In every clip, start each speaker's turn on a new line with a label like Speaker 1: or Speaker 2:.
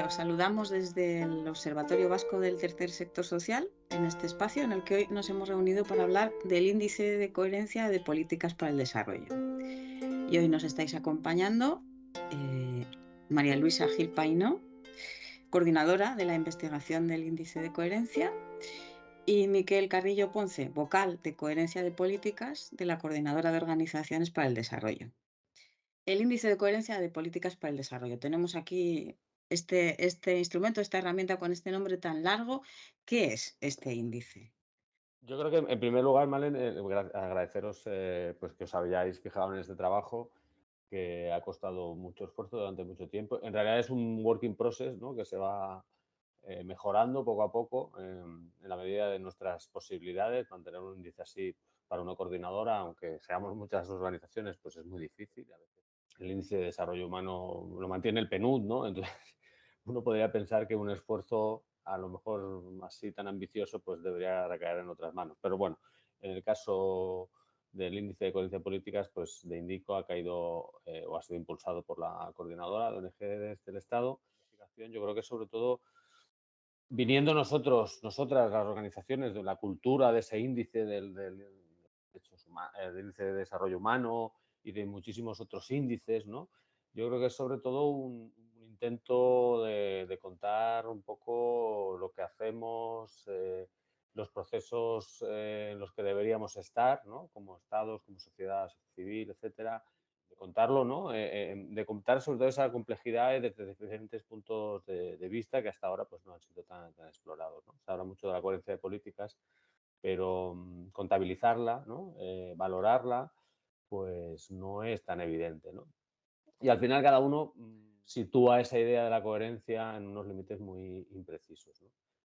Speaker 1: Os saludamos desde el Observatorio Vasco del Tercer Sector Social, en este espacio en el que hoy nos hemos reunido para hablar del Índice de Coherencia de Políticas para el Desarrollo. Y hoy nos estáis acompañando María Luisa Gil Painó, coordinadora de la investigación del Índice de Coherencia, y Miquel Carrillo Ponce, vocal de Coherencia de Políticas de la Coordinadora de Organizaciones para el Desarrollo. El Índice de Coherencia de Políticas para el Desarrollo. Tenemos aquí este instrumento, esta herramienta con este nombre tan largo. ¿Qué es este índice?
Speaker 2: Yo creo que en primer lugar, Malen, agradeceros pues que os hayáis fijado en este trabajo que ha costado mucho esfuerzo durante mucho tiempo. En realidad es un work in process, ¿no? Que se va mejorando poco a poco en la medida de nuestras posibilidades. Mantener un índice así para una coordinadora, aunque seamos muchas organizaciones, pues es muy difícil. A veces el índice de desarrollo humano lo mantiene el PNUD, ¿no? Entonces uno podría pensar que un esfuerzo a lo mejor así tan ambicioso pues debería recaer en otras manos. Pero bueno, en el caso del índice de coherencia de políticas, pues de Indico ha caído o ha sido impulsado por la coordinadora de ONGs del Estado. Yo creo que sobre todo viniendo nosotras, las organizaciones, de la cultura de ese índice del índice de desarrollo humano y de muchísimos otros índices, ¿no? Yo creo que es sobre todo un intento de contar un poco lo que hacemos, los procesos en los que deberíamos estar, ¿no? Como estados, como sociedad civil, etcétera, de contarlo, ¿no? De contar sobre todo esa complejidad desde diferentes puntos de vista que hasta ahora pues, no han sido tan explorados, ¿no? Se habla mucho de la coherencia de políticas, pero contabilizarla, ¿no? Valorarla, pues no es tan evidente, ¿no? Y al final cada uno sitúa esa idea de la coherencia en unos límites muy imprecisos, ¿no?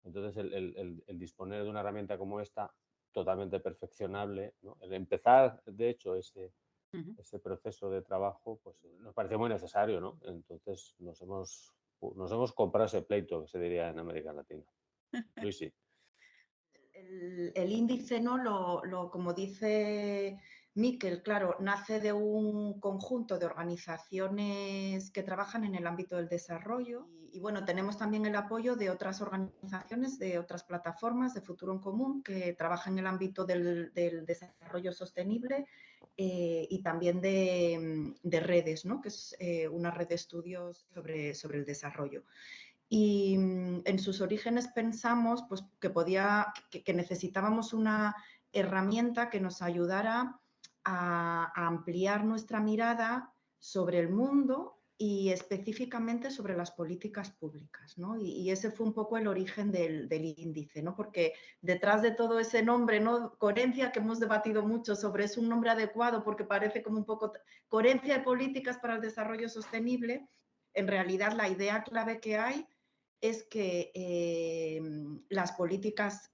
Speaker 2: Entonces, el disponer de una herramienta como esta, totalmente perfeccionable, ¿no? El empezar, de hecho,
Speaker 1: Ujú.
Speaker 2: ese proceso de trabajo, pues nos pareció muy necesario, ¿no? Entonces nos hemos comprado ese pleito, que se diría en América Latina. Luis, sí.
Speaker 3: El índice, ¿no? Como dice Miquel, claro, nace de un conjunto de organizaciones que trabajan en el ámbito del desarrollo y bueno, tenemos también el apoyo de otras organizaciones, de otras plataformas de Futuro en Común que trabajan en el ámbito del desarrollo sostenible y también de redes, ¿no? Que es una red de estudios sobre el desarrollo. Y en sus orígenes pensamos pues, que necesitábamos una herramienta que nos ayudara a ampliar nuestra mirada sobre el mundo y específicamente sobre las políticas públicas, ¿no? Y ese fue un poco el origen del índice, ¿no? Porque detrás de todo ese nombre, ¿no? Coherencia, que hemos debatido mucho sobre es un nombre adecuado porque parece como un poco coherencia de políticas para el desarrollo sostenible, en realidad la idea clave que hay es que las políticas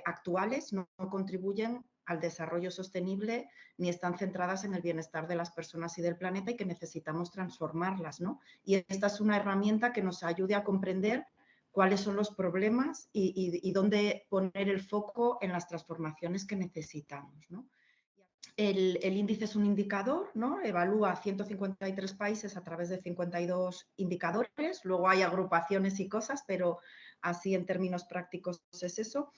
Speaker 3: actuales no contribuyen al desarrollo sostenible ni están centradas en el bienestar de las personas y del planeta y que necesitamos transformarlas, ¿no? Y esta es una herramienta que nos ayude a comprender cuáles son los problemas y dónde poner el foco en las transformaciones que necesitamos, ¿no? El índice es un indicador, ¿no? Evalúa 153 países a través de 52 indicadores. Luego hay agrupaciones y cosas, pero así en términos prácticos es eso.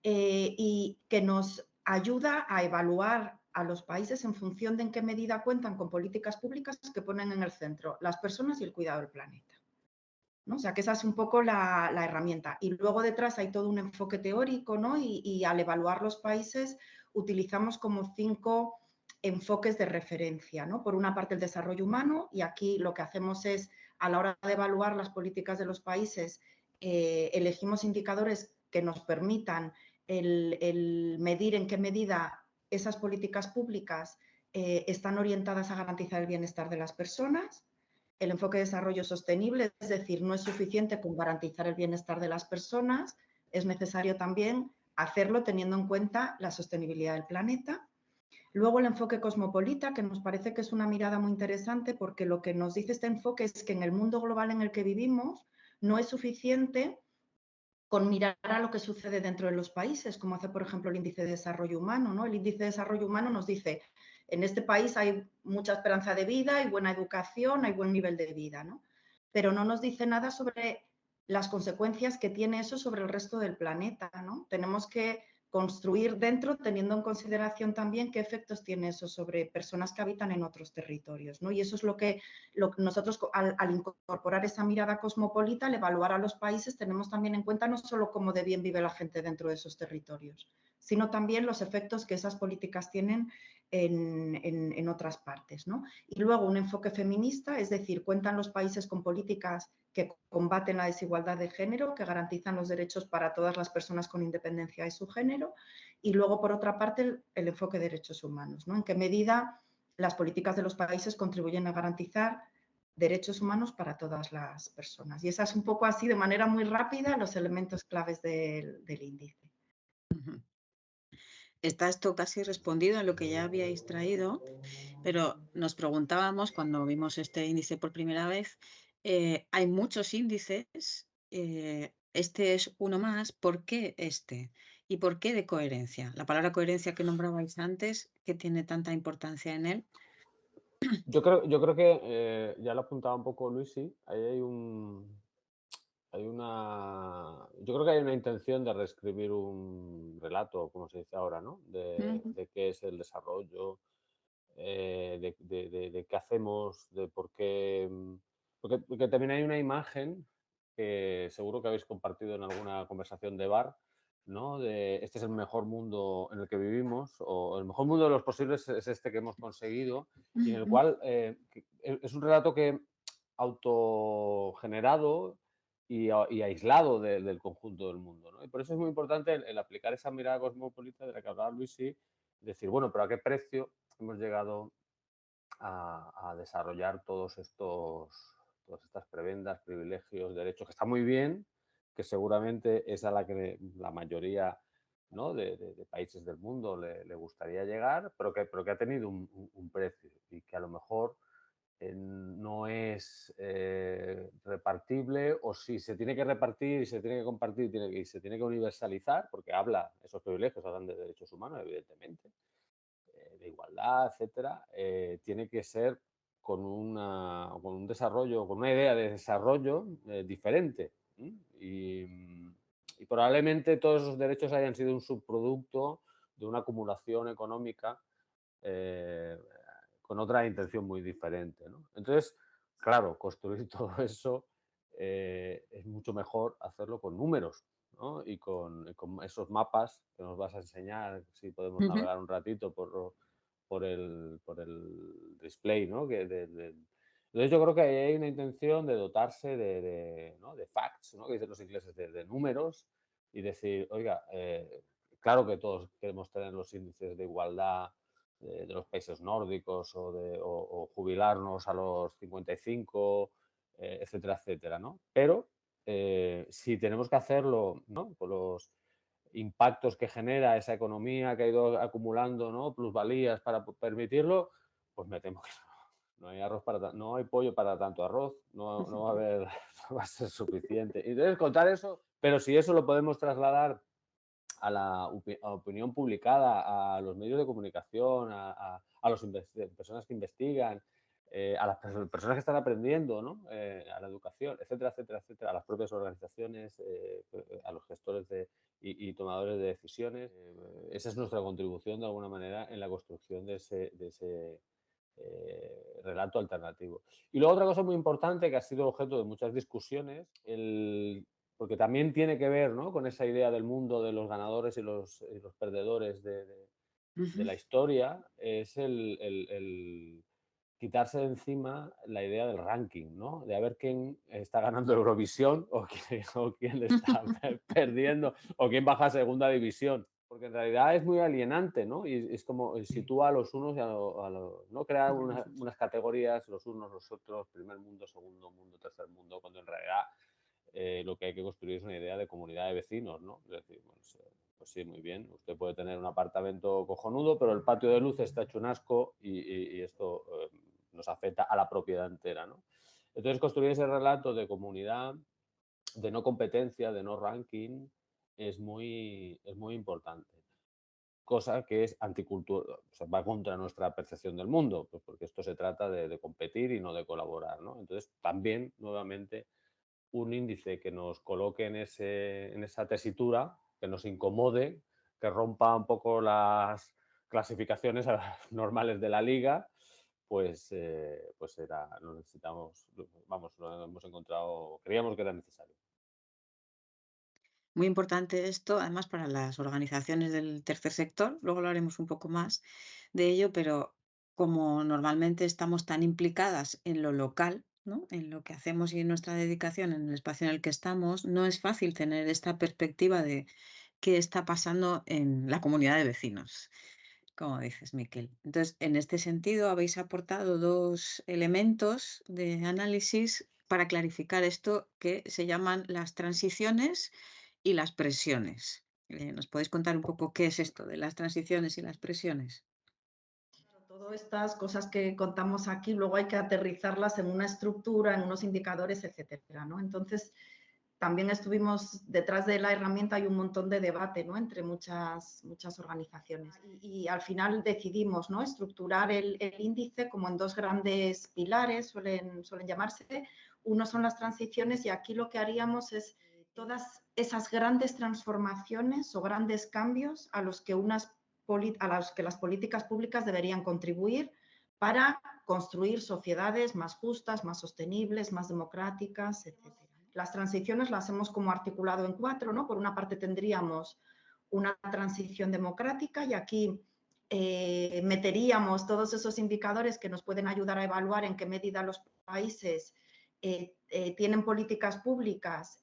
Speaker 3: Y que nos ayuda a evaluar a los países en función de en qué medida cuentan con políticas públicas que ponen en el centro las personas y el cuidado del planeta, ¿no? O sea, que esa es un poco la herramienta. Y luego detrás hay todo un enfoque teórico, ¿no? Y al evaluar los países utilizamos como 5 enfoques de referencia, ¿no? Por una parte el desarrollo humano, y aquí lo que hacemos es, a la hora de evaluar las políticas de los países, elegimos indicadores que nos permitan el medir en qué medida esas políticas públicas están orientadas a garantizar el bienestar de las personas. El enfoque de desarrollo sostenible, es decir, no es suficiente con garantizar el bienestar de las personas, es necesario también hacerlo teniendo en cuenta la sostenibilidad del planeta. Luego el enfoque cosmopolita, que nos parece que es una mirada muy interesante porque lo que nos dice este enfoque es que en el mundo global en el que vivimos no es suficiente con mirar a lo que sucede dentro de los países, como hace, por ejemplo, el índice de desarrollo humano, ¿no? El índice de desarrollo humano nos dice, en este país hay mucha esperanza de vida, hay buena educación, hay buen nivel de vida, ¿no? pero no nos dice nada sobre las consecuencias que tiene eso sobre el resto del planeta, ¿no? Tenemos que construir dentro, teniendo en consideración también qué efectos tiene eso sobre personas que habitan en otros territorios, ¿no? Y eso es lo que nosotros, al incorporar esa mirada cosmopolita, al evaluar a los países, tenemos también en cuenta no solo cómo de bien vive la gente dentro de esos territorios, sino también los efectos que esas políticas tienen en otras partes, ¿no? Y luego un enfoque feminista, es decir, cuentan los países con políticas que combaten la desigualdad de género, que garantizan los derechos para todas las personas con independencia de su género. Y luego, por otra parte, el enfoque de derechos humanos, ¿no? En qué medida las políticas de los países contribuyen a garantizar derechos humanos para todas las personas. Y esa es un poco así, de manera muy rápida, los elementos claves del índice.
Speaker 1: Está esto casi respondido en lo que ya habíais traído, pero nos preguntábamos cuando vimos este índice por primera vez, hay muchos índices, este es uno más, ¿por qué este? ¿Y por qué de coherencia? La palabra coherencia que nombrabais antes, ¿qué tiene tanta importancia en él?
Speaker 2: Yo creo que ya lo apuntaba un poco Luisi, ahí yo creo que hay una intención de reescribir un relato, como se dice ahora, ¿no?
Speaker 1: Ujú,
Speaker 2: De qué es el desarrollo, de qué hacemos, de por qué. Porque también hay una imagen que seguro que habéis compartido en alguna conversación de bar, ¿no? De este es el mejor mundo en el que vivimos, o el mejor mundo de los posibles es este que hemos conseguido, y en el
Speaker 1: ujú,
Speaker 2: cual es un relato que autogenerado y aislado del conjunto del mundo, ¿no? Y por eso es muy importante el aplicar esa mirada cosmopolita de la que hablaba Luis y decir, bueno, pero ¿a qué precio hemos llegado a desarrollar todas estas prebendas, privilegios, derechos, que está muy bien, que seguramente es a la que la mayoría, ¿no? de países del mundo le gustaría llegar, pero que ha tenido un precio y que a lo mejor no es repartible, o si se tiene que repartir y se tiene que compartir y se tiene que universalizar, porque esos privilegios hablan de derechos humanos, evidentemente, de igualdad, etcétera, tiene que ser con un desarrollo, con una idea de desarrollo diferente. Y probablemente todos esos derechos hayan sido un subproducto de una acumulación económica eh, con otra intención muy diferente, ¿no? Entonces, claro, construir todo eso es mucho mejor hacerlo con números, ¿no? Y con esos mapas que nos vas a enseñar, si podemos
Speaker 1: ujú,
Speaker 2: navegar un ratito por el display, ¿no? Entonces yo creo que ahí hay una intención de dotarse ¿no? de facts, ¿no? Que dicen los ingleses, de números y decir, oiga, claro que todos queremos tener los índices de igualdad de los países nórdicos o jubilarnos a los 55, etcétera, etcétera, ¿no? Pero si tenemos que hacerlo, ¿no? Con los impactos que genera esa economía que ha ido acumulando, ¿no? Plusvalías para permitirlo, pues me temo que no hay arroz no hay pollo para tanto arroz, no va a haber, no va a ser suficiente. Y entonces contar eso, pero si eso lo podemos trasladar a la opinión publicada, a los medios de comunicación, a las personas que investigan, a las personas que están aprendiendo, ¿no? A la educación, etcétera, etcétera, etcétera, a las propias organizaciones, a los gestores y tomadores de decisiones. Esa es nuestra contribución, de alguna manera, en la construcción de ese relato alternativo. Y luego otra cosa muy importante que ha sido objeto de muchas discusiones, porque también tiene que ver, ¿no? Con esa idea del mundo de los ganadores y los perdedores de
Speaker 1: ujú.
Speaker 2: la historia, es el quitarse de encima la idea del ranking, ¿no? De a ver quién está ganando Eurovisión o quién le está perdiendo o quién baja a segunda división. Porque en realidad es muy alienante, ¿no? Y es como sitúa a los unos y ¿no? Crear unas categorías, los unos, los otros, primer mundo, segundo mundo, tercer mundo, cuando en realidad lo que hay que construir es una idea de comunidad de vecinos, ¿no? Es decir, pues sí, muy bien, usted puede tener un apartamento cojonudo, pero el patio de luz está hecho un asco y esto nos afecta a la propiedad entera, ¿no? Entonces, construir ese relato de comunidad, de no competencia, de no ranking, es muy importante. cosa que es anticultura, o sea, va contra nuestra percepción del mundo, pues porque esto se trata de competir y no de colaborar, ¿no? Entonces, también, nuevamente, un índice que nos coloque en esa tesitura, que nos incomode, que rompa un poco las clasificaciones normales de la liga, pues era, lo necesitamos, vamos, lo hemos encontrado, creíamos que era necesario.
Speaker 1: Muy importante esto, además, para las organizaciones del tercer sector. Luego hablaremos un poco más de ello, pero como normalmente estamos tan implicadas en lo local, ¿no? En lo que hacemos y en nuestra dedicación en el espacio en el que estamos, no es fácil tener esta perspectiva de qué está pasando en la comunidad de vecinos, como dices, Miquel. Entonces, en este sentido, habéis aportado dos elementos de análisis para clarificar esto que se llaman las transiciones y las presiones. ¿Nos podéis contar un poco qué es esto de las transiciones y las presiones?
Speaker 3: Todas estas cosas que contamos aquí, luego hay que aterrizarlas en una estructura, en unos indicadores, etcétera, ¿no? Entonces, también estuvimos detrás de la herramienta, hay un montón de debate, ¿no? Entre muchas organizaciones. Y al final decidimos, ¿no? Estructurar el índice como en dos grandes pilares, suelen llamarse. Uno son las transiciones y aquí lo que haríamos es todas esas grandes transformaciones o grandes cambios a los que las políticas públicas deberían contribuir para construir sociedades más justas, más sostenibles, más democráticas, etc. Las transiciones las hemos como articulado en cuatro, ¿no? Por una parte tendríamos una transición democrática y aquí meteríamos todos esos indicadores que nos pueden ayudar a evaluar en qué medida los países tienen políticas públicas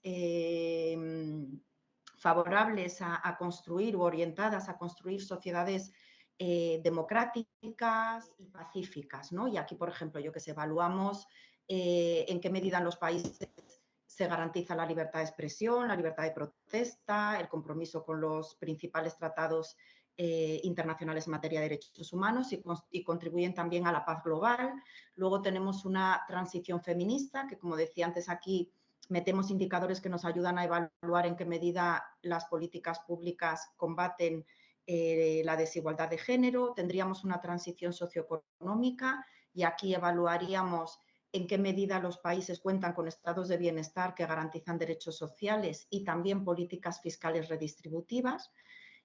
Speaker 3: favorables a construir o orientadas a construir sociedades democráticas y pacíficas, ¿no? Y aquí, por ejemplo, yo que sé, evaluamos en qué medida en los países se garantiza la libertad de expresión, la libertad de protesta, el compromiso con los principales tratados internacionales en materia de derechos humanos y contribuyen también a la paz global. Luego tenemos una transición feminista, que como decía antes aquí, metemos indicadores que nos ayudan a evaluar en qué medida las políticas públicas combaten la desigualdad de género. Tendríamos una transición socioeconómica y aquí evaluaríamos en qué medida los países cuentan con estados de bienestar que garantizan derechos sociales y también políticas fiscales redistributivas.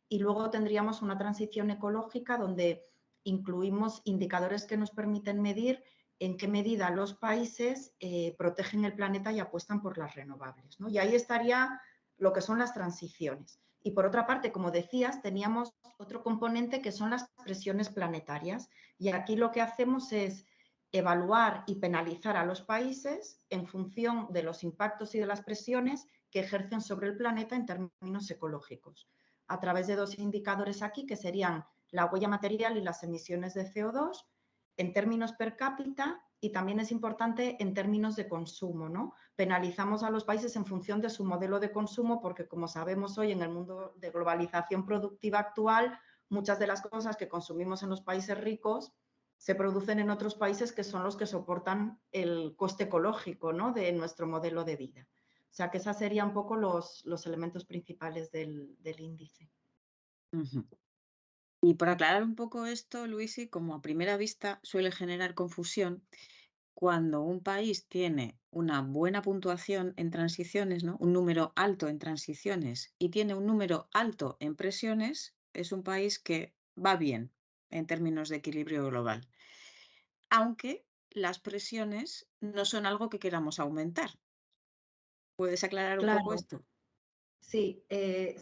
Speaker 3: Y luego tendríamos una transición ecológica donde incluimos indicadores que nos permiten medir en qué medida los países protegen el planeta y apuestan por las renovables, ¿no? Y ahí estaría lo que son las transiciones. Y por otra parte, como decías, teníamos otro componente que son las presiones planetarias. Y aquí lo que hacemos es evaluar y penalizar a los países en función de los impactos y de las presiones que ejercen sobre el planeta en términos ecológicos, a través de dos indicadores aquí que serían la huella material y las emisiones de CO2 en términos per cápita y también es importante en términos de consumo, ¿no? Penalizamos a los países en función de su modelo de consumo porque, como sabemos hoy en el mundo de globalización productiva actual, muchas de las cosas que consumimos en los países ricos se producen en otros países que son los que soportan el coste ecológico, ¿no? De nuestro modelo de vida. O sea, que esos serían un poco los elementos principales del índice.
Speaker 1: Ujú. Y por aclarar un poco esto, Luisi, como a primera vista suele generar confusión, cuando un país tiene una buena puntuación en transiciones, ¿no? Un número alto en transiciones y tiene un número alto en presiones, es un país que va bien en términos de equilibrio global. Aunque las presiones no son algo que queramos aumentar. ¿Puedes aclarar un poco
Speaker 3: Claro.
Speaker 1: esto?
Speaker 3: Sí,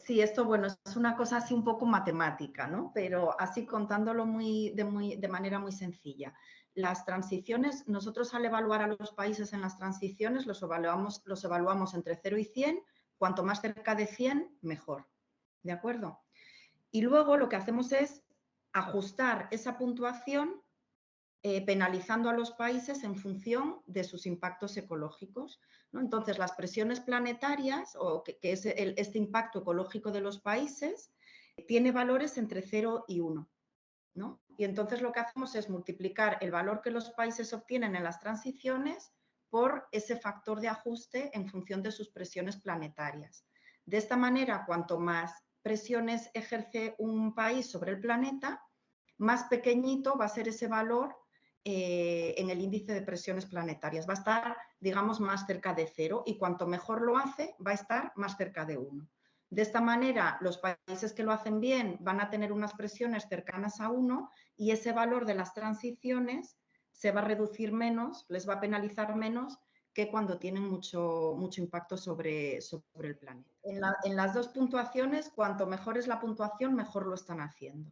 Speaker 3: sí, esto bueno, es una cosa así un poco matemática, ¿no? Pero así contándolo de manera muy sencilla. Las transiciones, nosotros al evaluar a los países en las transiciones los evaluamos entre 0 y 100, cuanto más cerca de 100, mejor. ¿De acuerdo? Y luego lo que hacemos es ajustar esa puntuación penalizando a los países en función de sus impactos ecológicos, ¿no? Entonces, las presiones planetarias, o que es este impacto ecológico de los países, tiene valores entre 0 y 1. ¿No? Y entonces lo que hacemos es multiplicar el valor que los países obtienen en las transiciones por ese factor de ajuste en función de sus presiones planetarias. De esta manera, cuanto más presiones ejerce un país sobre el planeta, más pequeñito va a ser ese valor en el índice de presiones planetarias. Va a estar, digamos, más cerca de 0 y cuanto mejor lo hace, va a estar más cerca de 1. De esta manera, los países que lo hacen bien van a tener unas presiones cercanas a 1 y ese valor de las transiciones se va a reducir menos, les va a penalizar menos que cuando tienen mucho impacto sobre el planeta. En las dos puntuaciones, cuanto mejor es la puntuación, mejor lo están haciendo.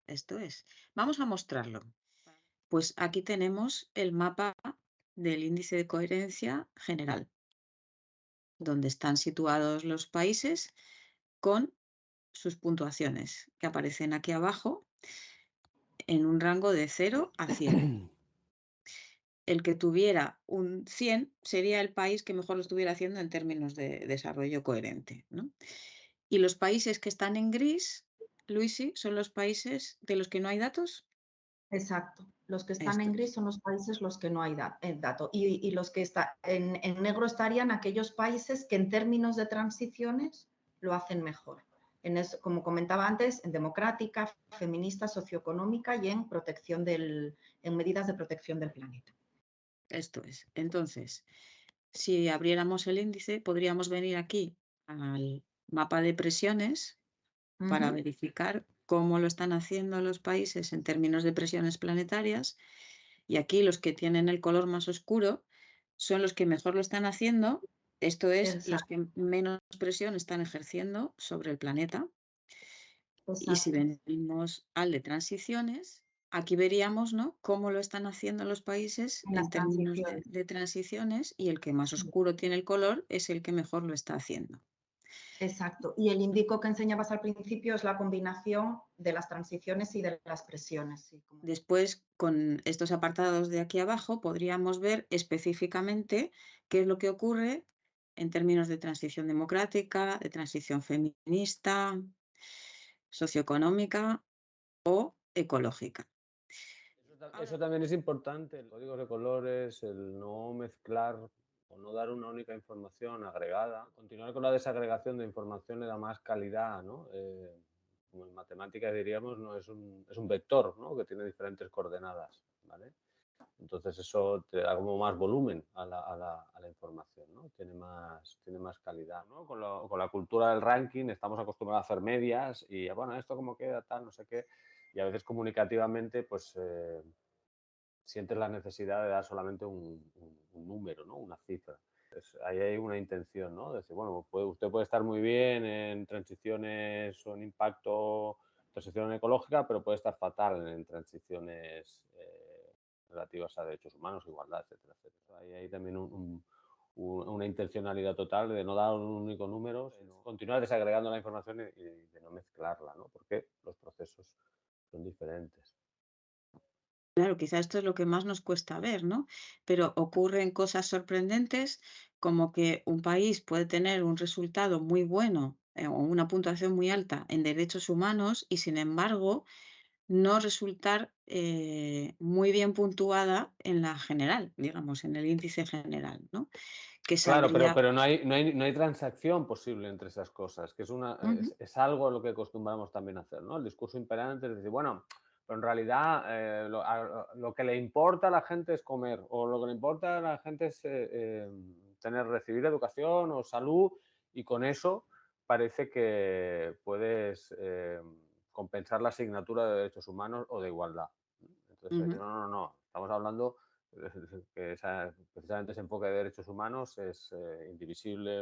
Speaker 1: Esto es. Vamos a mostrarlo. Pues aquí tenemos el mapa del índice de coherencia general, donde están situados los países con sus puntuaciones, que aparecen aquí abajo en un rango de 0 a 100. El que tuviera un 100 sería el país que mejor lo estuviera haciendo en términos de desarrollo coherente, ¿no? Y los países que están en gris, Luisi, son los países de los que no hay datos.
Speaker 3: Exacto. Los que están
Speaker 1: Esto
Speaker 3: en
Speaker 1: es.
Speaker 3: gris son los países los que no hay dato. Y los que están en negro estarían aquellos países que en términos de transiciones lo hacen mejor. Como comentaba antes, en democrática, feminista, socioeconómica y en medidas de protección del planeta.
Speaker 1: Esto es. Entonces, si abriéramos el índice, podríamos venir aquí al mapa de presiones para verificar cómo lo están haciendo los países en términos de presiones planetarias. Y aquí los que tienen el color más oscuro son los que mejor lo están haciendo, esto es, los que menos presión están ejerciendo sobre el planeta. Y si venimos al de transiciones, aquí veríamos, ¿no?, cómo lo están haciendo los países en términos de transiciones, y el que más oscuro tiene el color es el que mejor lo está haciendo.
Speaker 3: Exacto. Y el índice que enseñabas al principio es la combinación de las transiciones y de las presiones. Sí,
Speaker 1: Después, con estos apartados de aquí abajo, podríamos ver específicamente qué es lo que ocurre en términos de transición democrática, de transición feminista, socioeconómica o ecológica.
Speaker 2: Eso también es importante, el código de colores, el no mezclar o no dar una única información agregada. Continuar con la desagregación de información le da más calidad, ¿no? Como en matemáticas diríamos, no es un vector, ¿no?, que tiene diferentes coordenadas, ¿vale? Entonces eso te da como más volumen a la información, ¿no? Tiene más calidad, ¿no? Con la cultura del ranking estamos acostumbrados a hacer medias y, bueno, esto como queda, tal, no sé qué, y a veces comunicativamente, pues sientes la necesidad de dar solamente un número, ¿no?, una cifra. Ahí hay una intención, ¿no?, de decir, bueno, usted puede estar muy bien en transiciones o en impacto, transición ecológica, pero puede estar fatal en transiciones relativas a derechos humanos, igualdad, etcétera, etcétera. Ahí hay también una intencionalidad total de no dar un único número, sino continuar desagregando la información y de no mezclarla, ¿no?, porque los procesos son diferentes.
Speaker 1: Claro, quizá esto es lo que más nos cuesta ver, ¿no? Pero ocurren cosas sorprendentes, como que un país puede tener un resultado muy bueno o una puntuación muy alta en derechos humanos y, sin embargo, no resultar muy bien puntuada en la general, digamos, en el índice general, ¿no? Que
Speaker 2: Claro,
Speaker 1: saldría.
Speaker 2: pero no hay transacción posible entre esas cosas, que es algo a lo que acostumbramos también a hacer, ¿no? El discurso imperante es decir, bueno, pero en realidad lo que le importa a la gente es comer, o lo que le importa a la gente es recibir educación o salud, y con eso parece que puedes compensar la asignatura de derechos humanos o de igualdad. Entonces, no, estamos hablando que precisamente ese enfoque de derechos humanos es indivisible,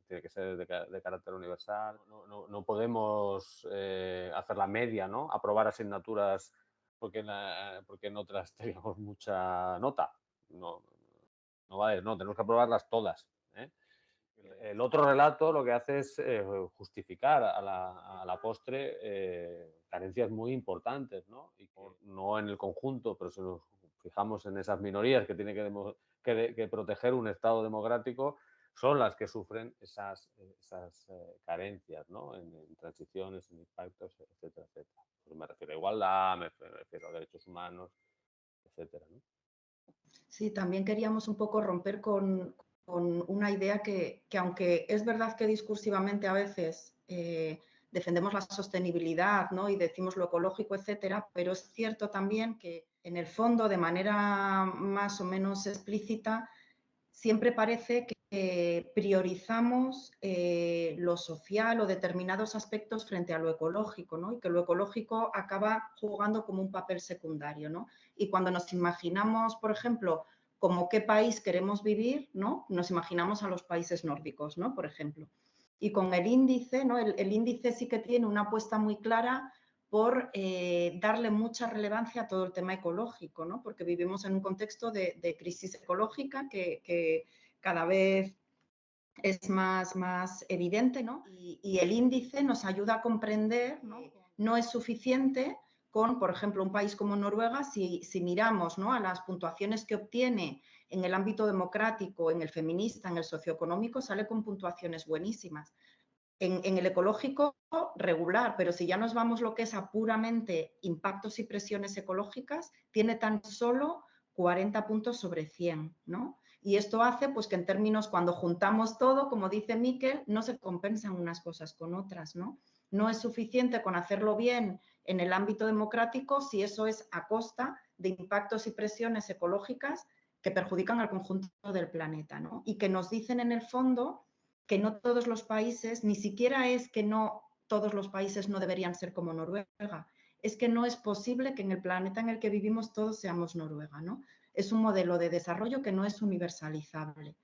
Speaker 2: tiene que ser de carácter universal. No podemos hacer la media, ¿no?, aprobar asignaturas porque en otras teníamos mucha nota. No, no vale, no, tenemos que aprobarlas todas, ¿eh? El otro relato lo que hace es justificar a la postre carencias muy importantes, ¿no? Y que no en el conjunto, pero si nos fijamos en esas minorías que tiene que proteger un Estado democrático, son las que sufren esas carencias, ¿no?, en transiciones, en impactos, etcétera, etcétera. Pues me refiero a igualdad, me refiero a derechos humanos, etcétera, ¿no?
Speaker 3: Sí, también queríamos un poco romper con una idea que aunque es verdad que discursivamente a veces defendemos la sostenibilidad, ¿no? Y decimos lo ecológico, etcétera, pero es cierto también que en el fondo, de manera más o menos explícita, siempre parece que priorizamos lo social o determinados aspectos frente a lo ecológico, ¿no? Y que lo ecológico acaba jugando como un papel secundario, ¿no? Y cuando nos imaginamos, por ejemplo, como qué país queremos vivir, ¿no? Nos imaginamos a los países nórdicos, ¿no? Por ejemplo. Y con el índice, ¿no? El índice sí que tiene una apuesta muy clara por darle mucha relevancia a todo el tema ecológico, ¿no? Porque vivimos en un contexto de crisis ecológica que cada vez es más evidente, ¿no? Y el índice nos ayuda a comprender, ¿no? No es suficiente con, por ejemplo, un país como Noruega, si miramos, ¿no?, a las puntuaciones que obtiene en el ámbito democrático, en el feminista, en el socioeconómico, sale con puntuaciones buenísimas. En el ecológico, regular, pero si ya nos vamos lo que es a puramente impactos y presiones ecológicas, tiene tan solo 40 puntos sobre 100, ¿no? Y esto hace pues que en términos, cuando juntamos todo, como dice Miquel, no se compensan unas cosas con otras, ¿no? No es suficiente con hacerlo bien en el ámbito democrático si eso es a costa de impactos y presiones ecológicas que perjudican al conjunto del planeta, ¿no? Y que nos dicen en el fondo que no todos los países, ni siquiera es que no todos los países no deberían ser como Noruega, es que no es posible que en el planeta en el que vivimos todos seamos Noruega, ¿no? Es un modelo de desarrollo que no es universalizable,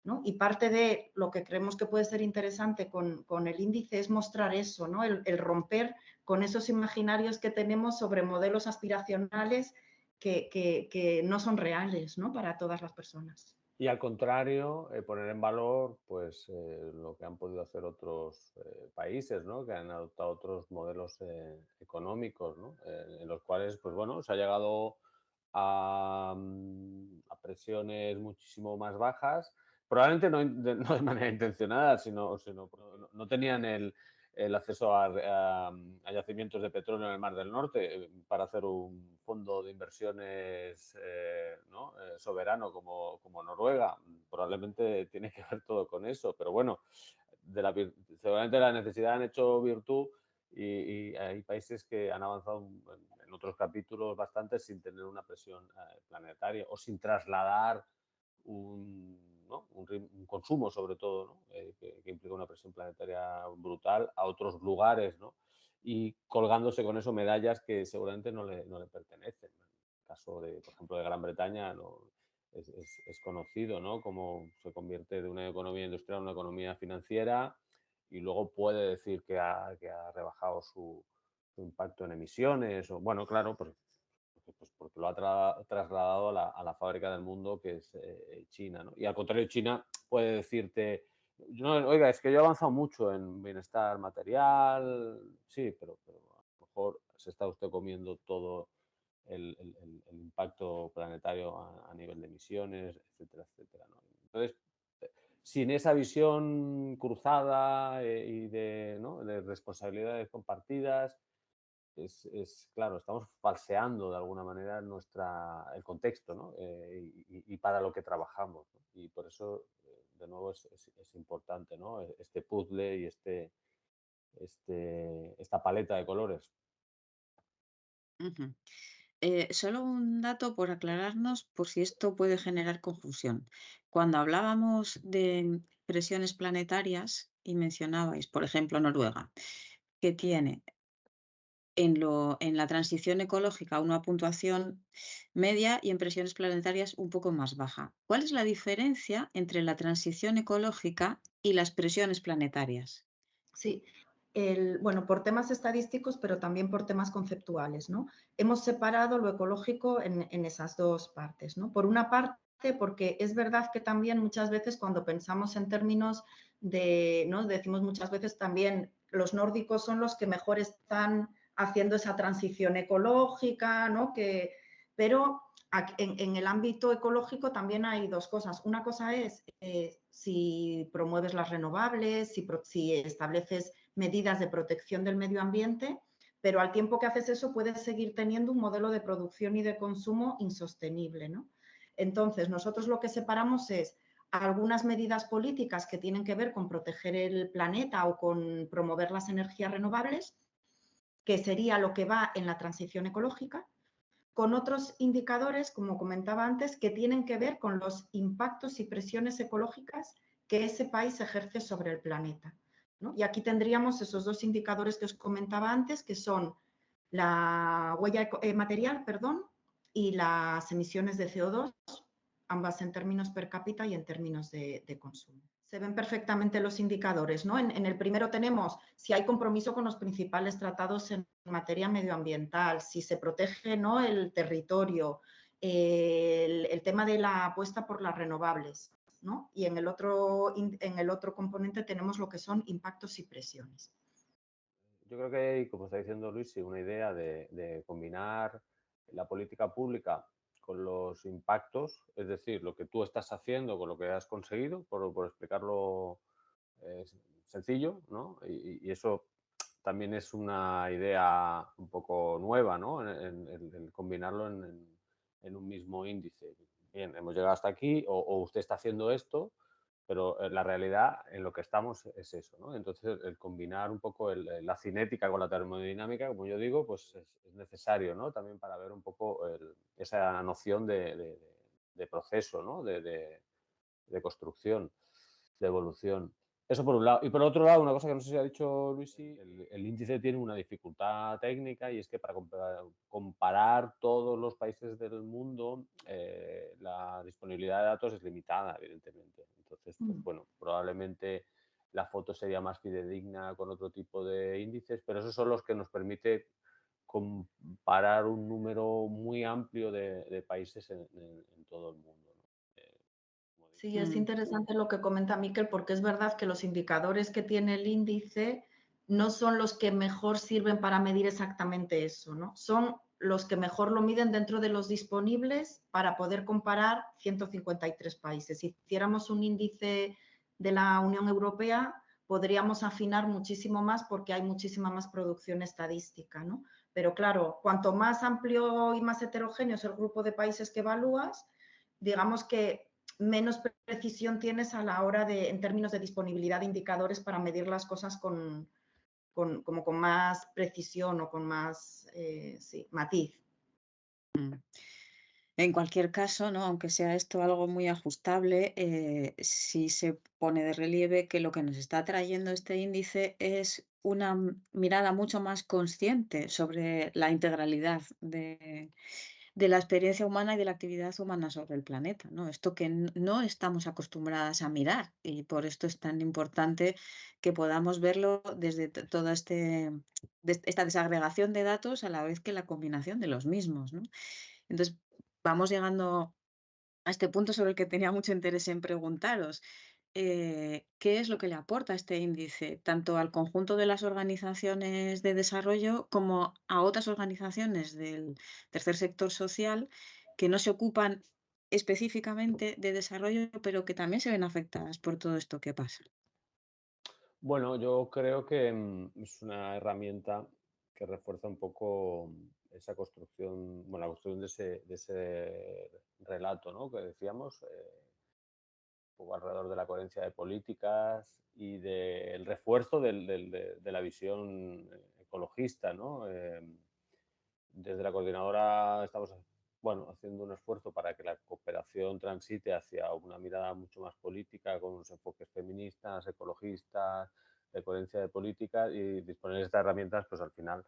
Speaker 3: ¿no? Y parte de lo que creemos que puede ser interesante con el índice es mostrar eso, ¿no? El romper con esos imaginarios que tenemos sobre modelos aspiracionales que no son reales, ¿no?, para todas las personas.
Speaker 2: Y al contrario, poner en valor pues, lo que han podido hacer otros países, ¿no?, que han adoptado otros modelos económicos, ¿no?, en los cuales pues, bueno, se ha llegado a presiones muchísimo más bajas, probablemente no de manera intencionada, sino porque no tenían el acceso a yacimientos de petróleo en el Mar del Norte para hacer un fondo de inversiones ¿no?, soberano como Noruega. Probablemente tiene que ver todo con eso, pero bueno, seguramente la necesidad han hecho virtud y hay países que han avanzado en otros capítulos bastante sin tener una presión planetaria o sin trasladar ¿no?, un consumo, sobre todo, ¿no?, que implica una presión planetaria brutal a otros lugares, ¿no?, y colgándose con eso medallas que seguramente no le pertenecen. En el caso, por ejemplo, de Gran Bretaña, es conocido, ¿no?, cómo se convierte de una economía industrial a una economía financiera y luego puede decir que ha rebajado su impacto en emisiones. O, bueno, claro, porque lo ha trasladado a la fábrica del mundo, que es China, ¿no? Y al contrario, China puede decirte, no, oiga, es que yo he avanzado mucho en bienestar material, sí, pero a lo mejor se está usted comiendo todo el impacto planetario a nivel de emisiones, etcétera, etcétera, ¿no? Entonces, sin esa visión cruzada y ¿no?, de responsabilidades compartidas, claro, estamos falseando de alguna manera el contexto, ¿no?, y para lo que trabajamos, ¿no? Y por eso, de nuevo, es importante, ¿no?, este puzzle y esta paleta de colores.
Speaker 1: Ujú. Solo un dato por aclararnos, por si esto puede generar confusión. Cuando hablábamos de presiones planetarias y mencionabais, por ejemplo, Noruega, que tiene en la transición ecológica una puntuación media y en presiones planetarias un poco más baja. ¿Cuál es la diferencia entre la transición ecológica y las presiones planetarias?
Speaker 3: Sí, bueno, por temas estadísticos, pero también por temas conceptuales, ¿no? Hemos separado lo ecológico en esas dos partes, ¿no? Por una parte, porque es verdad que también muchas veces cuando pensamos en términos ¿no?, decimos muchas veces también los nórdicos son los que mejor están haciendo esa transición ecológica, ¿no? Pero en el ámbito ecológico también hay dos cosas. Una cosa es si promueves las renovables, si estableces medidas de protección del medio ambiente, pero al tiempo que haces eso puedes seguir teniendo un modelo de producción y de consumo insostenible, ¿no? Entonces, nosotros lo que separamos es algunas medidas políticas que tienen que ver con proteger el planeta o con promover las energías renovables, que sería lo que va en la transición ecológica, con otros indicadores, como comentaba antes, que tienen que ver con los impactos y presiones ecológicas que ese país ejerce sobre el planeta, ¿no? Y aquí tendríamos esos dos indicadores que os comentaba antes, que son la huella material, perdón, y las emisiones de CO2, ambas en términos per cápita y en términos de consumo. Se ven perfectamente los indicadores, ¿no? En el primero tenemos si hay compromiso con los principales tratados en materia medioambiental, si se protege, ¿no?, el territorio, el tema de la apuesta por las renovables, ¿no? Y en el otro componente tenemos lo que son impactos y presiones.
Speaker 2: Yo creo que hay, como está diciendo Luis, sí, una idea de combinar la política pública con los impactos, es decir, lo que tú estás haciendo con lo que has conseguido, por explicarlo eh, sencillo, ¿no? Y eso también es una idea un poco nueva, ¿no? En combinarlo en un mismo índice. Bien, hemos llegado hasta aquí, o usted está haciendo esto, pero la realidad en lo que estamos es eso, ¿no? Entonces, el combinar un poco la cinética con la termodinámica, como yo digo, pues es necesario, ¿no? También para ver un poco esa noción de proceso, ¿no? De construcción, de evolución. Eso por un lado. Y por otro lado, una cosa que no sé si ha dicho Luisi, el índice tiene una dificultad técnica y es que para comparar todos los países del mundo, la disponibilidad de datos es limitada, evidentemente. Entonces, pues bueno, probablemente la foto sería más fidedigna con otro tipo de índices, pero esos son los que nos permite comparar un número muy amplio de países en todo el mundo, ¿no? Como digo.
Speaker 3: Sí, es interesante lo que comenta Miquel, porque es verdad que los indicadores que tiene el índice no son los que mejor sirven para medir exactamente eso, ¿no? Son los que mejor lo miden dentro de los disponibles para poder comparar 153 países. Si hiciéramos un índice de la Unión Europea, podríamos afinar muchísimo más porque hay muchísima más producción estadística, ¿no? Pero claro, cuanto más amplio y más heterogéneo es el grupo de países que evalúas, digamos que menos precisión tienes a la hora de, en términos de disponibilidad de indicadores para medir las cosas como con más precisión o con más sí, matiz.
Speaker 1: En cualquier caso, ¿no? Aunque sea esto algo muy ajustable, sí se pone de relieve que lo que nos está trayendo este índice es una mirada mucho más consciente sobre la integralidad de la experiencia humana y de la actividad humana sobre el planeta, ¿no? Esto que no estamos acostumbradas a mirar y por esto es tan importante que podamos verlo desde toda esta desagregación de datos a la vez que la combinación de los mismos, ¿no? Entonces, vamos llegando a este punto sobre el que tenía mucho interés en preguntaros. ¿Qué es lo que le aporta este índice, tanto al conjunto de las organizaciones de desarrollo como a otras organizaciones del tercer sector social que no se ocupan específicamente de desarrollo, pero que también se ven afectadas por todo esto que pasa?
Speaker 2: Bueno, yo creo que es una herramienta que refuerza un poco esa construcción, bueno, la construcción de ese relato, ¿no? Que decíamos, un poco alrededor de la coherencia de políticas y del refuerzo de la visión ecologista, ¿no? Desde la coordinadora estamos, bueno, haciendo un esfuerzo para que la cooperación transite hacia una mirada mucho más política, con unos enfoques feministas, ecologistas, de coherencia de política, y disponer de estas herramientas, pues al final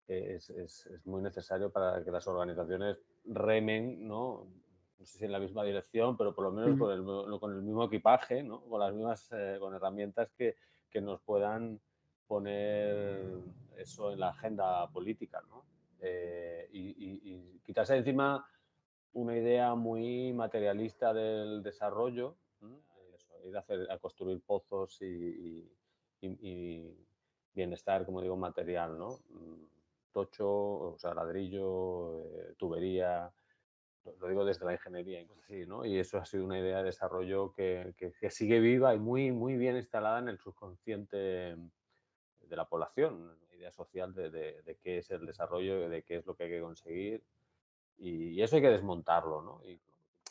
Speaker 2: es muy necesario para que las organizaciones remen, ¿no? No sé si en la misma dirección, pero por lo menos
Speaker 1: Mm,
Speaker 2: con el mismo equipaje, ¿no? Con las mismas con herramientas que nos puedan poner eso en la agenda política, ¿no? Y quitarse de encima una idea muy materialista del desarrollo, ¿no? Eso, ir a construir pozos y bienestar, como digo, material, ¿no? Tocho, o sea, ladrillo, tubería, lo digo desde la ingeniería, incluso así, ¿no? Y eso ha sido una idea de desarrollo que sigue viva y muy, muy bien instalada en el subconsciente de la población, una idea social de qué es el desarrollo, de qué es lo que hay que conseguir y eso hay que desmontarlo, ¿no? Y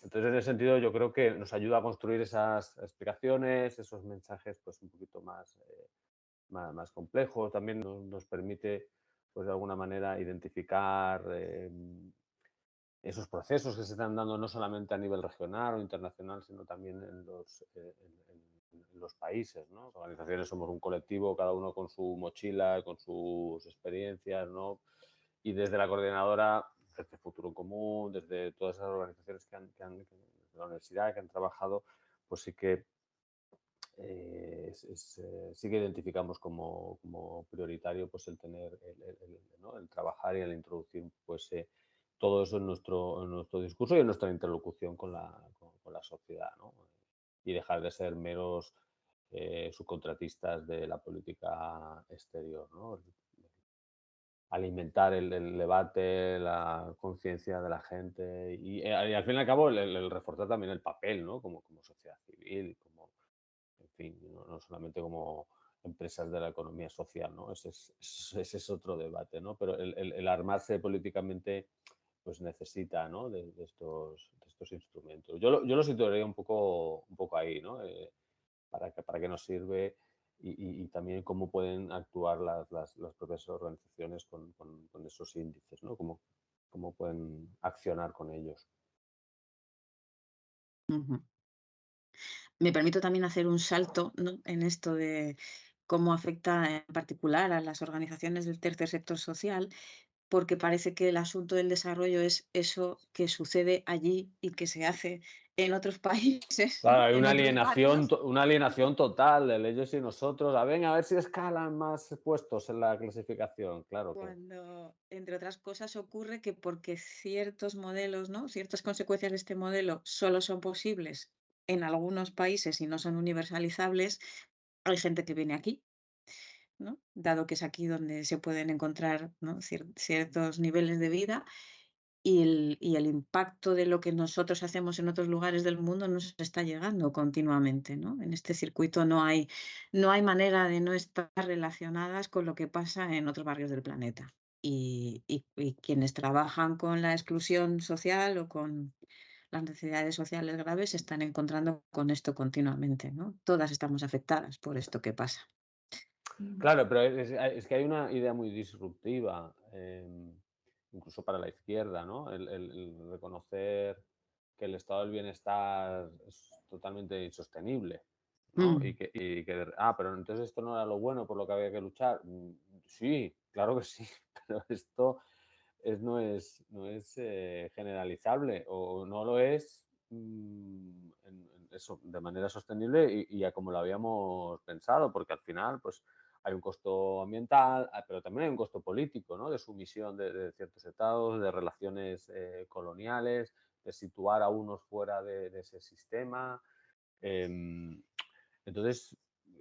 Speaker 2: Entonces, en ese sentido, yo creo que nos ayuda a construir esas explicaciones, esos mensajes pues un poquito más complejos. También nos permite, pues de alguna manera, identificar esos procesos que se están dando no solamente a nivel regional o internacional, sino también en los países, ¿no? Las organizaciones somos un colectivo, cada uno con su mochila, con sus experiencias, ¿no? Y desde la coordinadora, desde Futuro en Común, desde todas esas organizaciones desde la universidad que han trabajado, pues sí que sí que identificamos como prioritario pues el tener ¿no? el trabajar y el introducir pues todo eso en nuestro discurso y en nuestra interlocución con la sociedad, ¿no? Y dejar de ser meros subcontratistas de la política exterior, ¿no? Alimentar el debate, la conciencia de la gente y al fin y al cabo el reforzar también el papel, ¿no? Como sociedad civil, como en fin, no solamente como empresas de la economía social, ¿no? Ese es otro debate, ¿no? Pero el armarse políticamente pues necesita, ¿no? De estos instrumentos. Yo lo situaría un poco ahí, ¿no? Para qué nos sirve y también cómo pueden actuar las propias organizaciones con esos índices, ¿no? Cómo pueden accionar con ellos.
Speaker 1: Ujú. Me permito también hacer un salto, ¿no? En esto de cómo afecta en particular a las organizaciones del tercer sector social, porque parece que el asunto del desarrollo es eso que sucede allí y que se hace en otros países,
Speaker 2: Claro,
Speaker 1: ¿no?
Speaker 2: hay
Speaker 1: En otros barrios.
Speaker 2: una alienación total de ellos y nosotros. A ver si escalan más puestos en la clasificación. Claro que.
Speaker 1: Cuando, entre otras cosas, ocurre que porque ciertos modelos, ¿no? Ciertas consecuencias de este modelo solo son posibles en algunos países y no son universalizables, hay gente que viene aquí, ¿no? Dado que es aquí donde se pueden encontrar, ¿no? Ciertos niveles de vida y el impacto de lo que nosotros hacemos en otros lugares del mundo nos está llegando continuamente, ¿no? En este circuito no hay manera de no estar relacionadas con lo que pasa en otros barrios del planeta. Y quienes trabajan con la exclusión social o con las necesidades sociales graves se están encontrando con esto continuamente, ¿no? Todas estamos afectadas por esto que pasa. Mm.
Speaker 2: Claro, pero es que hay una idea muy disruptiva, incluso para la izquierda, ¿no? El reconocer que el estado del bienestar es totalmente insostenible, ¿no?
Speaker 1: Mm.
Speaker 2: Pero entonces esto no era lo bueno por lo que había que luchar. Sí, claro que sí, pero esto no es generalizable o no lo es eso, de manera sostenible y a como lo habíamos pensado, porque al final pues, hay un costo ambiental, pero también hay un costo político, ¿no? De sumisión de ciertos estados, de relaciones coloniales, de situar a unos fuera de ese sistema. Em, entonces,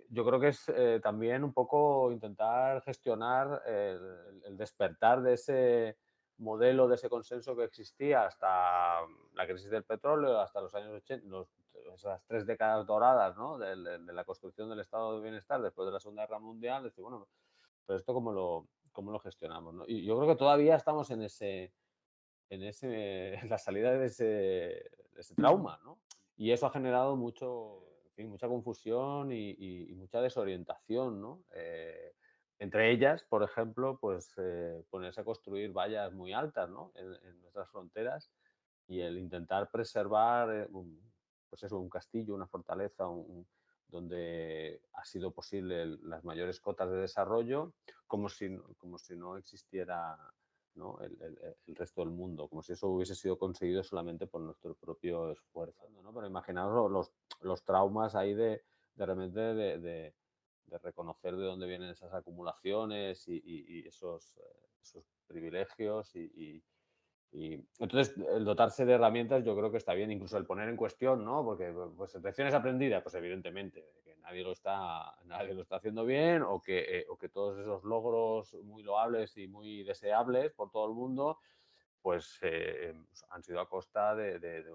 Speaker 2: yo creo que es también un poco intentar gestionar el despertar de ese modelo, de ese consenso que existía hasta la crisis del petróleo, hasta los años 80, esas 3 décadas doradas, ¿no? De la construcción del estado de bienestar después de la Segunda Guerra Mundial, decir, bueno, pero esto cómo lo gestionamos, ¿no? Y yo creo que todavía estamos en la salida de ese
Speaker 1: Mm.
Speaker 2: trauma, ¿no? Y eso ha generado en fin, mucha confusión y mucha desorientación, ¿no? Entre ellas, por ejemplo, pues ponerse a construir vallas muy altas, ¿no? En nuestras fronteras y el intentar preservar, pues eso, un castillo, una fortaleza, donde ha sido posible las mayores cotas de desarrollo, como si no existiera, ¿no? El resto del mundo, como si eso hubiese sido conseguido solamente por nuestro propio esfuerzo, ¿no? Pero imaginaos los traumas ahí de repente de reconocer de dónde vienen esas acumulaciones y esos privilegios y entonces el dotarse de herramientas yo creo que está bien, incluso el poner en cuestión, ¿no? Porque pues lecciones aprendidas, pues evidentemente, que nadie lo está haciendo bien o que todos esos logros muy loables y muy deseables por todo el mundo, pues han sido a costa de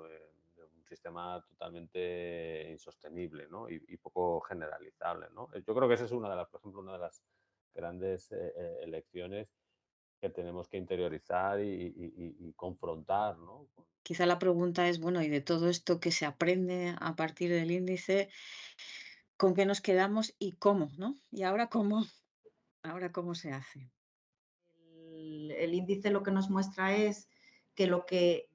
Speaker 2: un sistema totalmente insostenible, ¿no? Y poco generalizable, ¿no? Yo creo que esa es una de las, por ejemplo, una de las grandes lecciones que tenemos que interiorizar y confrontar, ¿no?
Speaker 1: Quizá la pregunta es, bueno, y de todo esto que se aprende a partir del índice, ¿con qué nos quedamos y cómo, no? ¿Y ahora cómo se hace?
Speaker 3: El índice lo que nos muestra es que lo que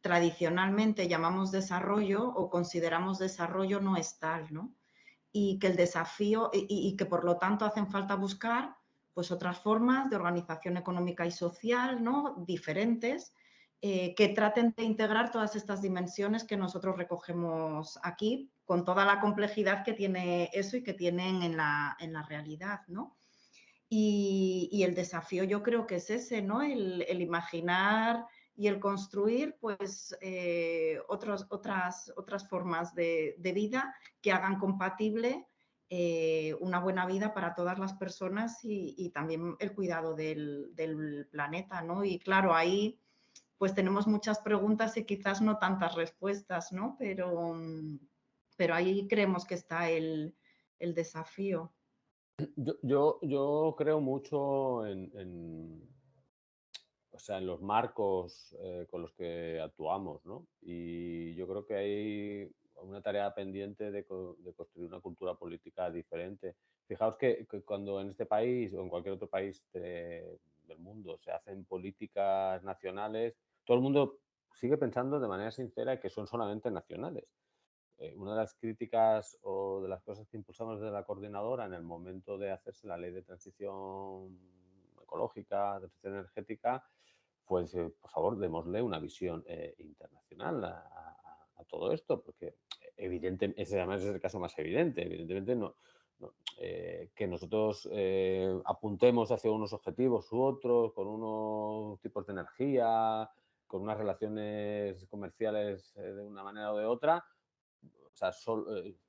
Speaker 3: tradicionalmente llamamos desarrollo o consideramos desarrollo no es tal, ¿no? Y que el desafío y que por lo tanto hacen falta buscar pues otras formas de organización económica y social, ¿no? Diferentes, que traten de integrar todas estas dimensiones que nosotros recogemos aquí, con toda la complejidad que tiene eso y que tienen en la realidad, ¿no? Y el desafío yo creo que es ese, ¿no? El imaginar y el construir, pues, otras formas de vida que hagan compatible una buena vida para todas las personas y también el cuidado del planeta, ¿no? Y claro, ahí pues tenemos muchas preguntas y quizás no tantas respuestas, ¿no? Pero ahí creemos que está el desafío.
Speaker 2: Yo creo mucho o sea, en los marcos con los que actuamos, ¿no? Y yo creo que hay una tarea pendiente de construir una cultura política diferente. Fijaos que cuando en este país o en cualquier otro país del mundo se hacen políticas nacionales, todo el mundo sigue pensando de manera sincera que son solamente nacionales. Una de las críticas o de las cosas que impulsamos desde la coordinadora en el momento de hacerse la ley de transición ecológica, de transición energética, pues por favor, démosle una visión internacional a todo esto, porque evidente, ese además es el caso más evidente. Evidentemente, que nosotros apuntemos hacia unos objetivos u otros, con unos tipos de energía, con unas relaciones comerciales de una manera o de otra, o sea,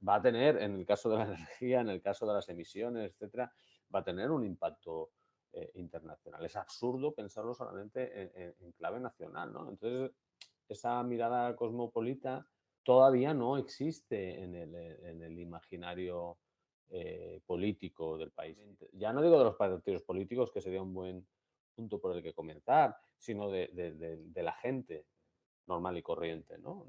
Speaker 2: va a tener, en el caso de la energía, en el caso de las emisiones, etcétera, va a tener un impacto internacional. Es absurdo pensarlo solamente en clave nacional, ¿no? Entonces, esa mirada cosmopolita todavía no existe en el imaginario político del país. Ya no digo de los partidos políticos, que sería un buen punto por el que comenzar, sino de la gente normal y corriente, ¿no?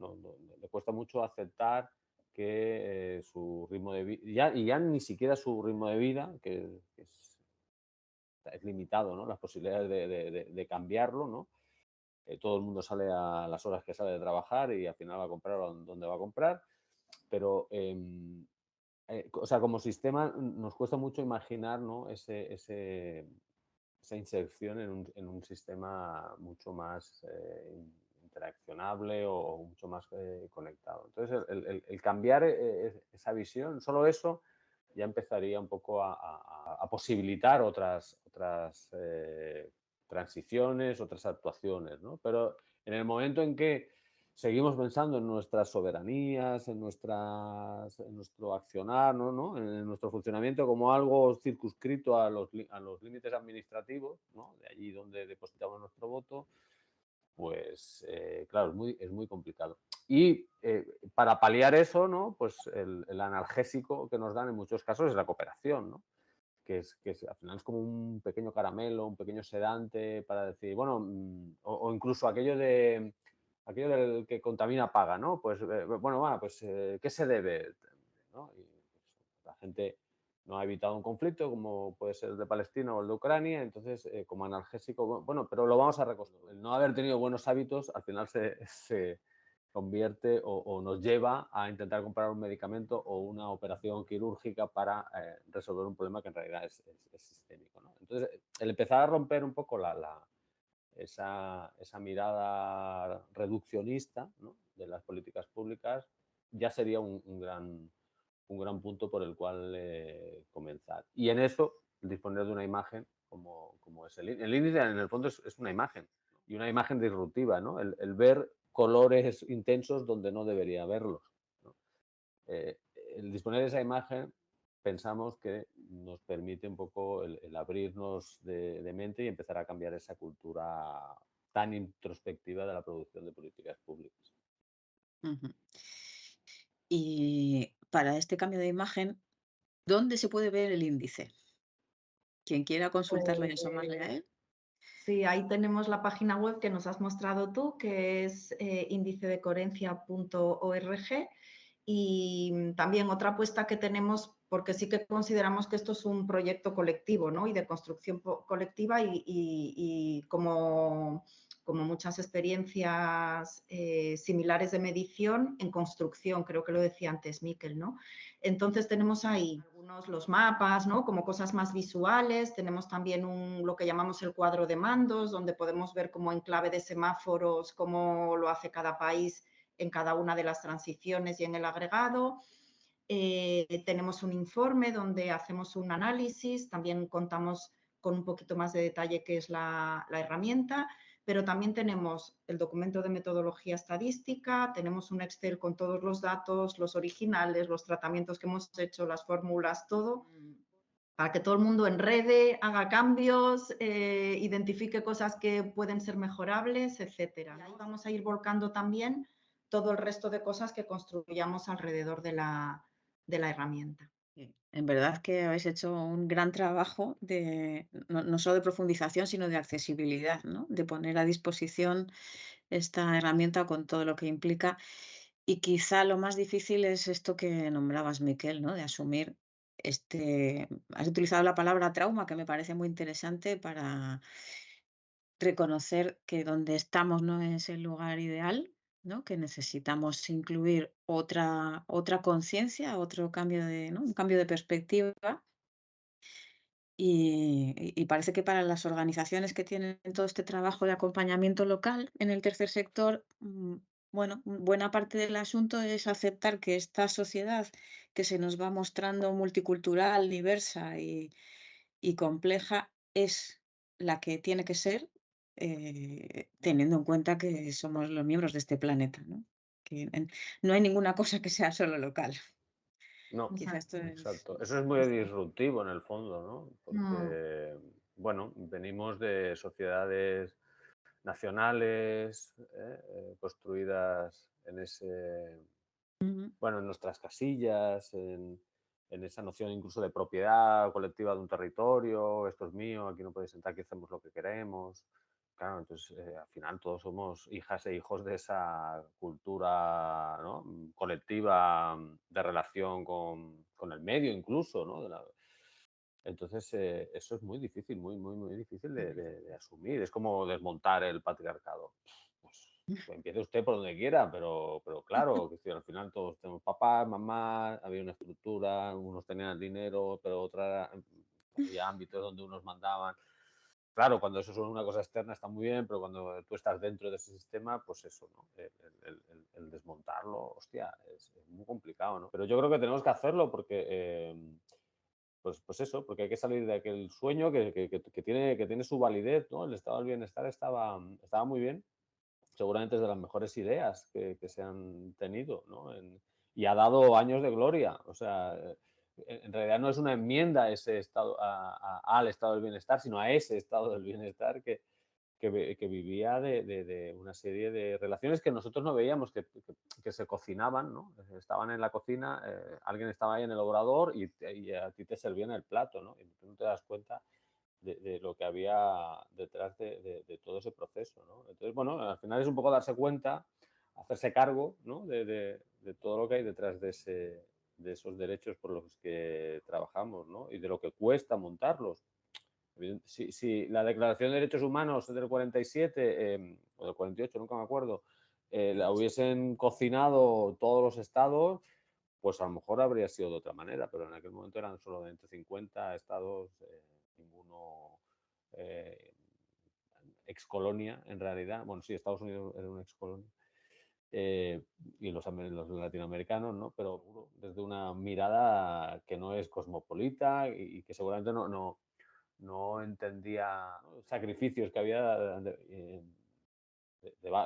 Speaker 2: Le cuesta mucho aceptar que su ritmo de vida, y ya ni siquiera su ritmo de vida, que es limitado, ¿no? Las posibilidades de cambiarlo, ¿no? Todo el mundo sale a las horas que sale de trabajar y al final va a comprar donde va a comprar, pero, o sea, como sistema nos cuesta mucho imaginar, ¿no? Esa inserción en un sistema mucho más interaccionable o mucho más conectado. Entonces, el cambiar esa visión, solo eso ya empezaría un poco a posibilitar otras transiciones, otras actuaciones, ¿no? Pero en el momento en que seguimos pensando en nuestras soberanías, en nuestro accionar, ¿no? En nuestro funcionamiento como algo circunscrito a los límites administrativos, ¿no? De allí donde depositamos nuestro voto, pues claro, es muy complicado. Y para paliar eso, ¿no? Pues el analgésico que nos dan en muchos casos es la cooperación, ¿no? Al final es como un pequeño caramelo, un pequeño sedante para decir, bueno, o incluso aquello del que contamina paga, ¿no? Pues bueno, pues ¿qué se debe? ¿No? Y pues, la gente no ha evitado un conflicto como puede ser el de Palestina o el de Ucrania, entonces como analgésico, bueno, pero lo vamos a reconstruir. El no haber tenido buenos hábitos al final se convierte o nos lleva a intentar comprar un medicamento o una operación quirúrgica para resolver un problema que en realidad es sistémico, ¿no? Entonces, el empezar a romper un poco esa mirada reduccionista, ¿no? De las políticas públicas ya sería un gran punto por el cual comenzar. Y en eso, disponer de una imagen como es el índice, en el fondo es una imagen, ¿no? Y una imagen disruptiva, ¿no? El ver colores intensos donde no debería verlos, ¿no? El disponer de esa imagen pensamos que nos permite un poco el abrirnos de mente y empezar a cambiar esa cultura tan introspectiva de la producción de políticas públicas.
Speaker 1: Ujú. Y para este cambio de imagen, ¿dónde se puede ver el índice? Quien quiera consultarlo y
Speaker 3: Pues
Speaker 1: asomarle a él.
Speaker 3: Sí, ahí tenemos la página web que nos has mostrado tú, que es índicedecoherencia.org. Y también otra apuesta que tenemos, porque sí que consideramos que esto es un proyecto colectivo, ¿no? Y de construcción colectiva y como muchas experiencias similares de medición en construcción, creo que lo decía antes Miquel, ¿no? Entonces tenemos ahí algunos los mapas, ¿no? Como cosas más visuales, tenemos también lo que llamamos el cuadro de mandos, donde podemos ver como en clave de semáforos cómo lo hace cada país en cada una de las transiciones y en el agregado. Tenemos un informe donde hacemos un análisis, también contamos con un poquito más de detalle qué es la herramienta, pero también tenemos el documento de metodología estadística, tenemos un Excel con todos los datos, los originales, los tratamientos que hemos hecho, las fórmulas, todo, para que todo el mundo enrede, haga cambios, identifique cosas que pueden ser mejorables, etcétera. Y ahí vamos a ir volcando también todo el resto de cosas que construyamos alrededor de la herramienta.
Speaker 1: En verdad que habéis hecho un gran trabajo no solo de profundización, sino de accesibilidad, ¿no? De poner a disposición esta herramienta con todo lo que implica. Y quizá lo más difícil es esto que nombrabas, Miquel, ¿no? De asumir has utilizado la palabra trauma, que me parece muy interesante para reconocer que donde estamos no es el lugar ideal, ¿no? Que necesitamos incluir otra conciencia, otro cambio ¿no? Un cambio de perspectiva. Y parece que para las organizaciones que tienen todo este trabajo de acompañamiento local en el tercer sector, bueno, buena parte del asunto es aceptar que esta sociedad que se nos va mostrando multicultural, diversa y compleja es la que tiene que ser, teniendo en cuenta que somos los miembros de este planeta, ¿no? No hay ninguna cosa que sea solo local.
Speaker 2: No,
Speaker 1: Quizá esto
Speaker 2: exacto. Eso es muy disruptivo en el fondo, ¿no? Porque, bueno, venimos de sociedades nacionales, construidas en ese,
Speaker 1: Ujú.
Speaker 2: bueno, en nuestras casillas, en esa noción incluso de propiedad colectiva de un territorio, esto es mío, aquí no podéis entrar, aquí hacemos lo que queremos. Claro, entonces al final todos somos hijas e hijos de esa cultura, ¿no? Colectiva de relación con el medio incluso, ¿no? Entonces eso es muy difícil, muy difícil de asumir. Es como desmontar el patriarcado. Pues empiece usted por donde quiera, pero claro, que si al final todos tenemos papá, mamá, había una estructura, unos tenían el dinero, pero había ámbitos donde unos mandaban. Claro, cuando eso es una cosa externa está muy bien, pero cuando tú estás dentro de ese sistema, pues eso, ¿no? El desmontarlo, hostia, es muy complicado, ¿no? Pero yo creo que tenemos que hacerlo porque, pues eso, porque hay que salir de aquel sueño que tiene su validez, ¿no? El estado del bienestar estaba muy bien, seguramente es de las mejores ideas que se han tenido, ¿no? Y ha dado años de gloria. O sea, en realidad no es una enmienda a ese estado, al estado del bienestar, sino a ese estado del bienestar que vivía de una serie de relaciones que nosotros no veíamos, que se cocinaban, ¿no? Estaban en la cocina, alguien estaba ahí en el obrador y a ti te servían el plato, ¿no? Y tú no te das cuenta de lo que había detrás de todo ese proceso, ¿no? Entonces, bueno, al final es un poco darse cuenta, hacerse cargo, ¿no? De todo lo que hay detrás de esos derechos por los que trabajamos, ¿no? Y de lo que cuesta montarlos. Si la Declaración de Derechos Humanos del 47 o del 48, nunca me acuerdo, la hubiesen cocinado todos los estados, pues a lo mejor habría sido de otra manera, pero en aquel momento eran solamente 50 estados, ninguno eh, excolonia en realidad. Bueno, sí, Estados Unidos era una excolonia. Y los latinoamericanos, ¿no? Pero desde una mirada que no es cosmopolita y que seguramente no entendía sacrificios que había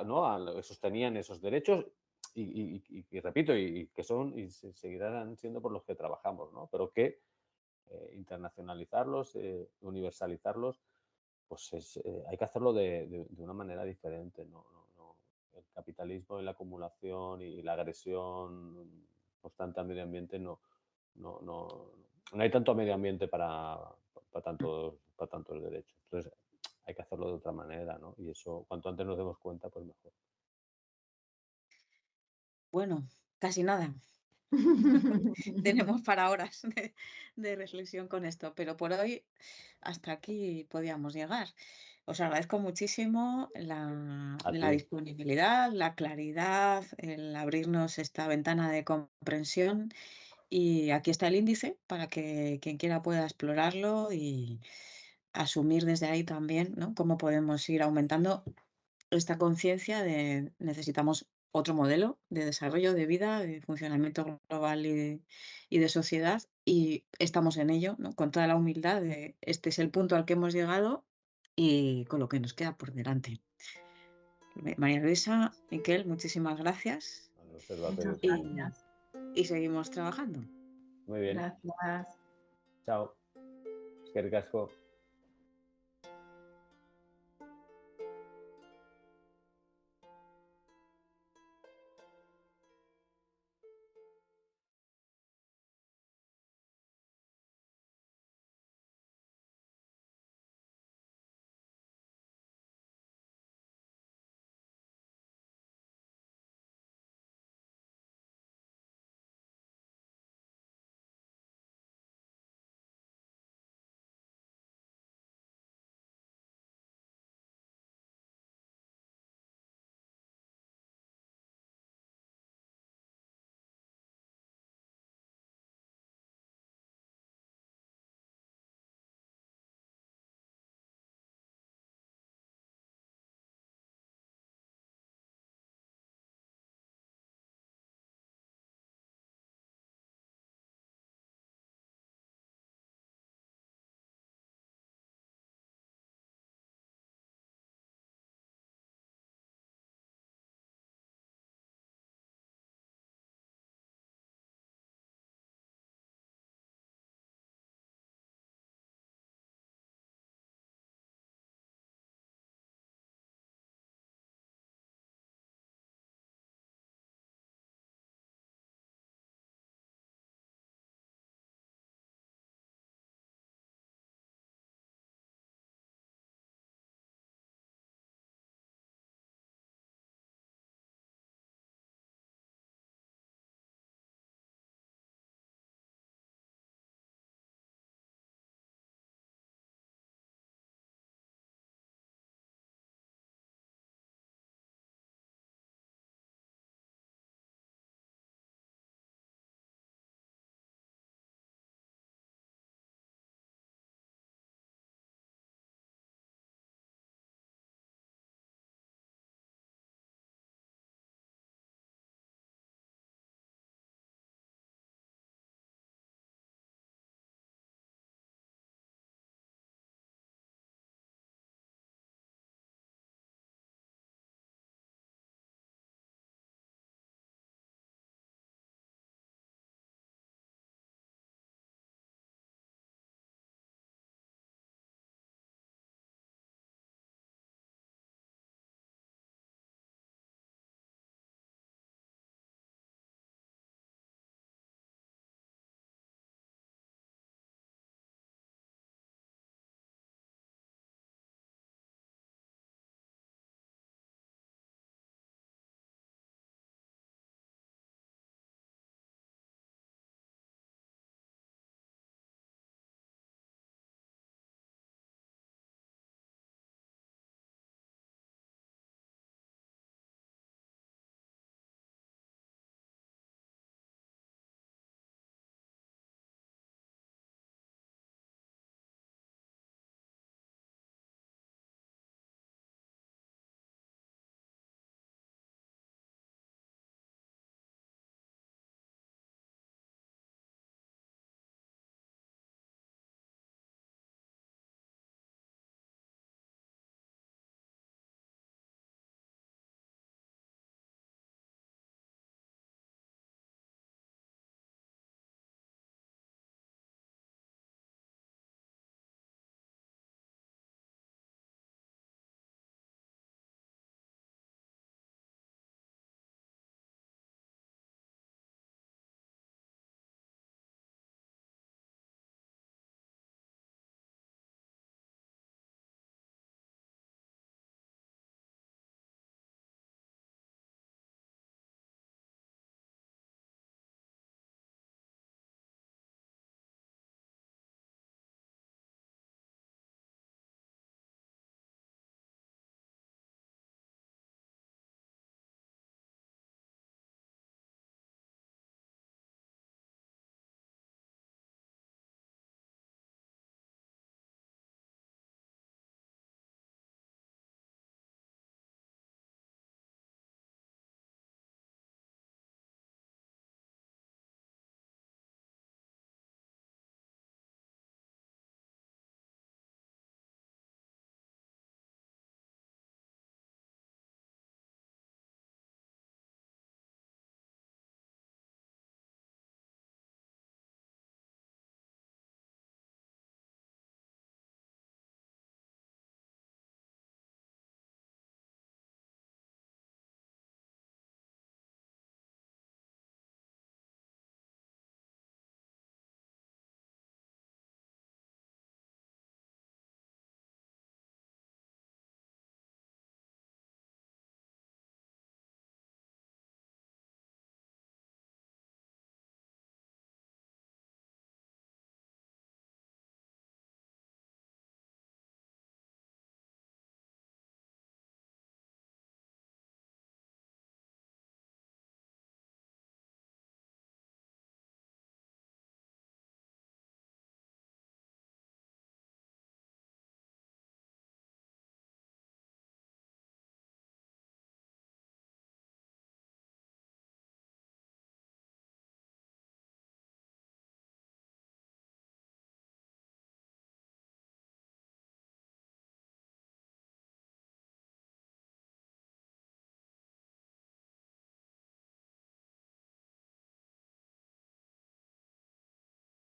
Speaker 2: ¿no? Que sostenían esos derechos y repito, y que son y seguirán siendo por los que trabajamos, ¿no? Pero que internacionalizarlos, universalizarlos, pues hay que hacerlo de una manera diferente, no. El capitalismo y la acumulación y la agresión constante al medio ambiente no hay tanto medio ambiente para tantos derechos. Entonces, hay que hacerlo de otra manera, ¿no? Y eso, cuanto antes nos demos cuenta, pues mejor.
Speaker 1: Bueno, casi nada. Tenemos para horas de reflexión con esto, pero por hoy hasta aquí podíamos llegar. Os agradezco muchísimo
Speaker 2: A
Speaker 1: la
Speaker 2: ti,
Speaker 1: disponibilidad, la claridad, el abrirnos esta ventana de comprensión. Y aquí está el índice para que quien quiera pueda explorarlo y asumir desde ahí también, ¿no? Cómo podemos ir aumentando esta conciencia de necesitamos otro modelo de desarrollo de vida, de funcionamiento global y de sociedad, y estamos en ello, ¿no? Con toda la humildad de este es el punto al que hemos llegado y con lo que nos queda por delante. María Luisa, Miquel, muchísimas gracias
Speaker 2: al observatorio
Speaker 3: Muchas
Speaker 2: también.
Speaker 1: y,
Speaker 3: gracias.
Speaker 1: y seguimos trabajando.
Speaker 2: Muy bien,
Speaker 3: Gracias.
Speaker 2: chao. Eskerrik asko.